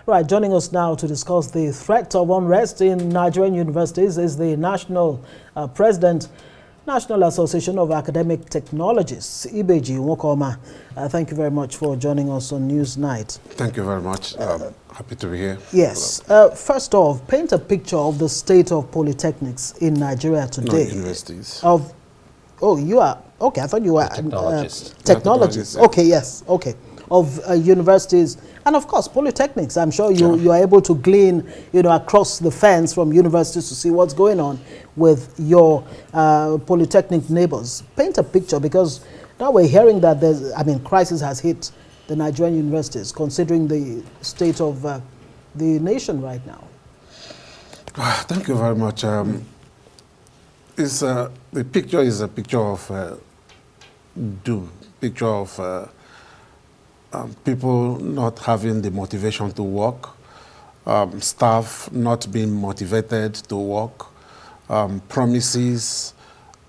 Right, joining us now to discuss the threat of unrest in Nigerian universities is the National President, National Association of Academic Technologists, Ibeji Nwokoma. Thank you very much for joining us on News Night. Thank you very much. Happy to be here. Yes. First off, paint a picture of the state of polytechnics in Nigeria today. No, universities. Oh, you are, okay, I thought you were technologists. Yeah. Okay, yes, okay. Of universities and of course polytechnics. I'm sure you are able to glean, across the fence from universities to see what's going on with your polytechnic neighbors. Paint a picture, because now we're hearing that crisis has hit the Nigerian universities, considering the state of the nation right now. Thank you very much. The picture is a picture of doom, picture of people not having the motivation to work, staff not being motivated to work, promises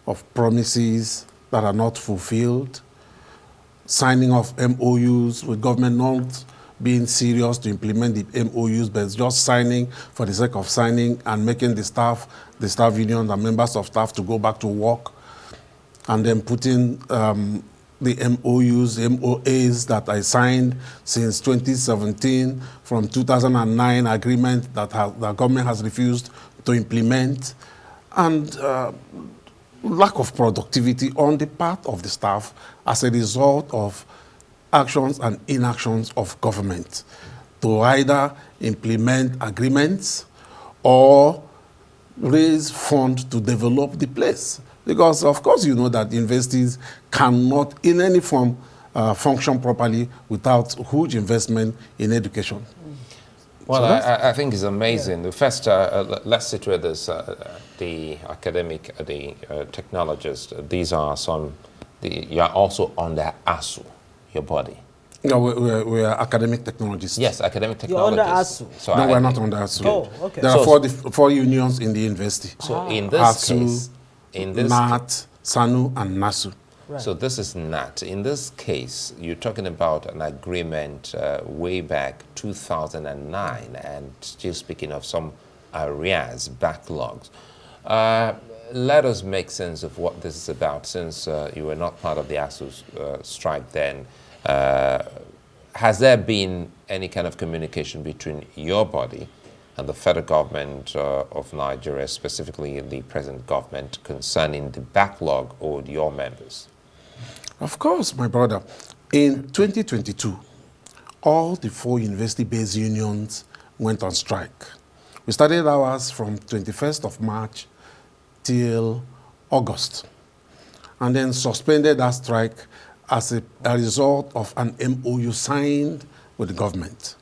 that are not fulfilled, signing of MOUs with government not being serious to implement the MOUs, but just signing for the sake of signing and making the staff union and members of staff to go back to work, and then putting the MOUs, MOAs that I signed since 2017 from 2009 agreement that the government has refused to implement, and lack of productivity on the part of the staff as a result of actions and inactions of government to either implement agreements or raise funds to develop the place. Because, of course, you know that universities cannot, in any form, function properly without huge investment in education. Well, so I think it's amazing. Yeah. First, let's situate this, the academic, the technologists. These are you are also under ASU, your body. No, we are academic technologists. Yes, academic technologists. You're under ASU? So no, we're not under ASU. Oh, okay. There are four unions in the university. So in this case, NAT, SANU, and NASU. Right. So this is NAT. In this case, you're talking about an agreement way back 2009, and still speaking of some arrears, backlogs. Let us make sense of what this is about, since you were not part of the ASU strike then. Has there been any kind of communication between your body and the federal government of Nigeria, specifically the present government, concerning the backlog owed your members? Of course, my brother. In 2022, all the 4 university-based unions went on strike. We started ours from 21st of March till August, and then suspended that strike as a result of an MOU signed with the government.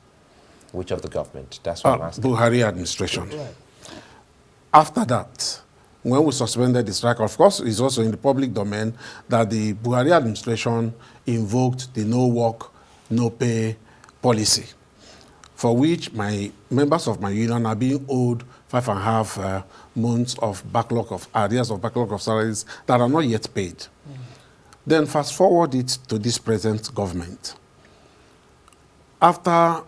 Which of the government? That's what I'm asking. Buhari administration. Right. After that, when we suspended the strike, of course, it's also in the public domain that the Buhari administration invoked the no work, no pay policy, for which my members of my union are being owed 5.5 months of arrears of backlog of salaries that are not yet paid. Then fast forward it to this present government. After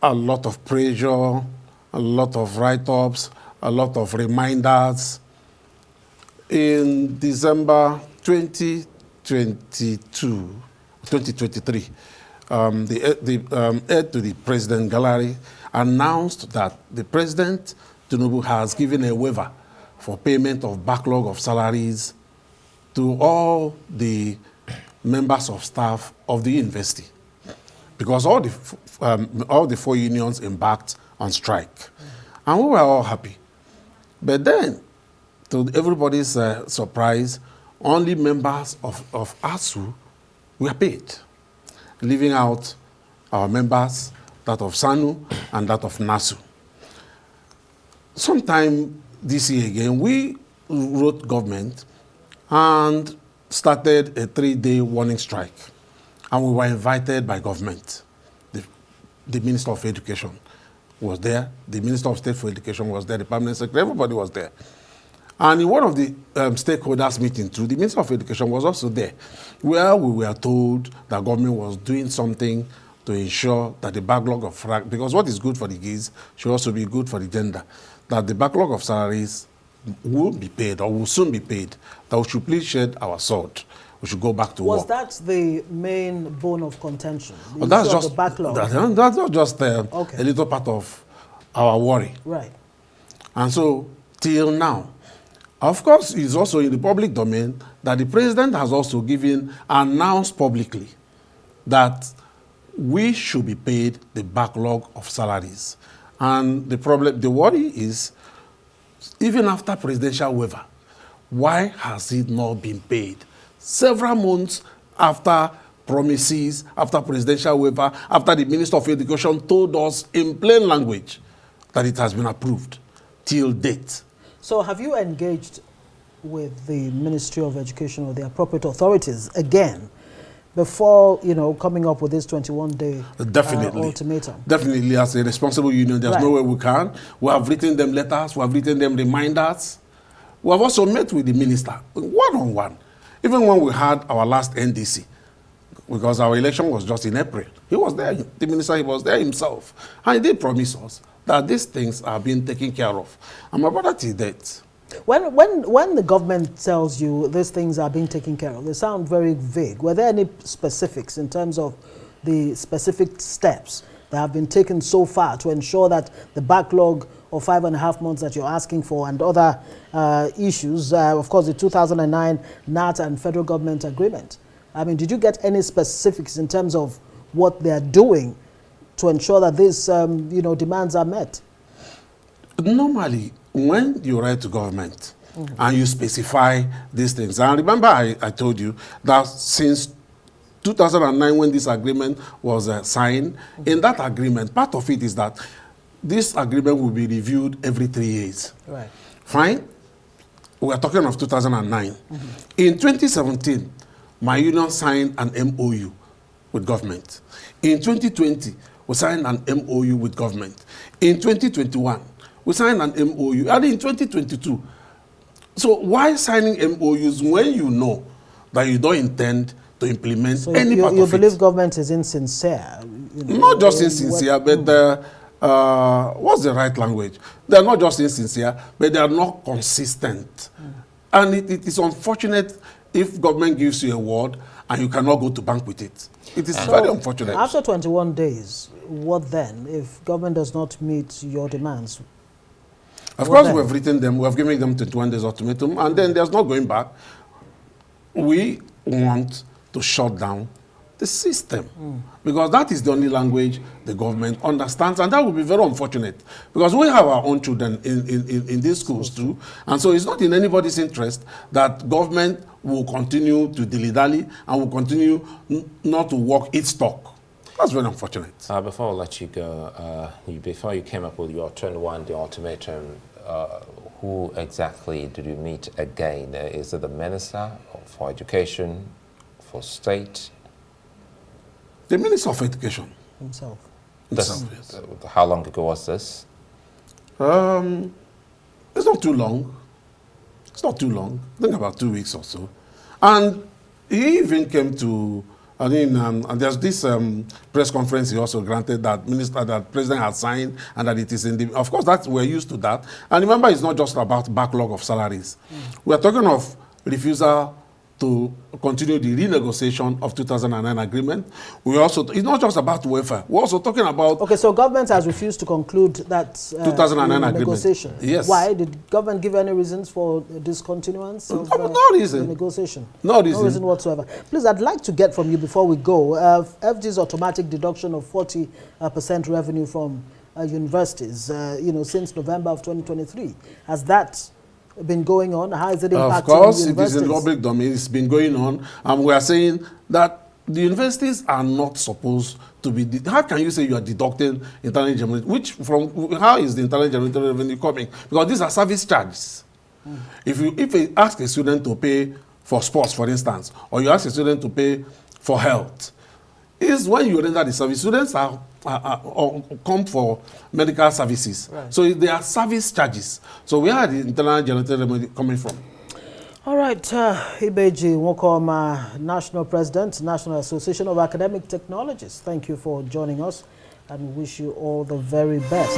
a lot of pressure, a lot of write-ups, a lot of reminders, in December 2023, the head to the President Gallery announced that the President Tinubu has given a waiver for payment of backlog of salaries to all the members of staff of the university, because all the 4 unions embarked on strike. And we were all happy. But then, to everybody's surprise, only members of ASU were paid, leaving out our members, that of SANU and that of NASU. Sometime this year again, we wrote government and started a 3-day warning strike. And we were invited by government. The Minister of Education was there, the Minister of State for Education was there, the Permanent Secretary, everybody was there. And in one of the stakeholders meeting too, the Minister of Education was also there, where we were told that government was doing something to ensure that the backlog of, because what is good for the gays should also be good for the gender, that the backlog of salaries will be paid or will soon be paid, that we should please shed our sword. We should go back to work. Was that the main bone of contention? Well, that's just the backlog? That's not just a little part of our worry. Right. And so, till now, of course, it's also in the public domain that the president has also announced publicly that we should be paid the backlog of salaries. And the worry is, even after presidential waiver, why has it not been paid? Several months after promises, after presidential waiver, after the Minister of Education told us in plain language that it has been approved, till date. So have you engaged with the Ministry of Education or the appropriate authorities again before, coming up with this 21-day ultimatum? Definitely, as a responsible union, there's no way we can. We have written them letters, we have written them reminders. We have also met with the minister, one-on-one. Even when we had our last NDC, because our election was just in April, he was there, the minister, he was there himself. And he did promise us that these things are being taken care of. And my brother, till date. When the government tells you these things are being taken care of, they sound very vague. Were there any specifics in terms of the specific steps that have been taken so far to ensure that the backlog of 5.5 months that you're asking for and other issues, of course, the 2009 NAT and federal government agreement? I mean, did you get any specifics in terms of what they're doing to ensure that these, demands are met? Normally, when you write to government and you specify these things, and remember I told you that since 2009 when this agreement was signed, in that agreement, part of it is that this agreement will be reviewed every 3 years. Right. Fine? We are talking of 2009. In 2017, my union signed an MOU with government. In 2020, we signed an MOU with government. In 2021, we signed an MOU. And in 2022, so why signing MOUs when you know that you don't intend to implement any part of it? You believe government is insincere? Not just insincere, but what's the right language? They're not just insincere, but they are not consistent. And it is unfortunate if government gives you a word and you cannot go to bank with it. It is very unfortunate. After 21 days, what then if government does not meet your demands? Of course, we have written them, we have given them 21 days ultimatum, and then there's no going back. We want to shut down the system, because that is the only language the government understands, and that will be very unfortunate, because we have our own children in these schools too, and so it's not in anybody's interest that government will continue to dilly-dally and will continue not to walk its talk. That's very unfortunate. Before I let you go, before you came up with your 21-day ultimatum, who exactly did you meet again? Is it the Minister for Education, for State? The Minister of Education. Himself. Yes. How long ago was this? It's not too long. It's not too long. I think about 2 weeks or so. And he even came to, and there's this press conference he also granted that president had signed, and that it is in the, of course, that we're used to that. And remember, it's not just about backlog of salaries. We're talking of refusal to continue the renegotiation of 2009 agreement. We also, it's not just about welfare. We're also talking about... Okay, so government has refused to conclude that 2009 negotiation. Agreement. Yes. Why? Did government give any reasons for discontinuance of no reason. negotiation? No reason. No reason whatsoever. Please, I'd like to get from you before we go, FG's automatic deduction of 40% revenue from universities, since November of 2023. Has that been going on? How is it impacting Of course, it universities? is in the public domain. It's been going on. And we are saying that the universities are not supposed to be... How can you say you are deducting internal generated? How is the internal generated revenue coming? Because these are service charges. If you ask a student to pay for sports, for instance, or you ask a student to pay for health, is when you render the service. Students or come for medical services. Right. So there are service charges. So where are the internal generated revenue coming from? All right, Ibeji Nwokoma, National President, National Association of Academic Technologists. Thank you for joining us and wish you all the very best.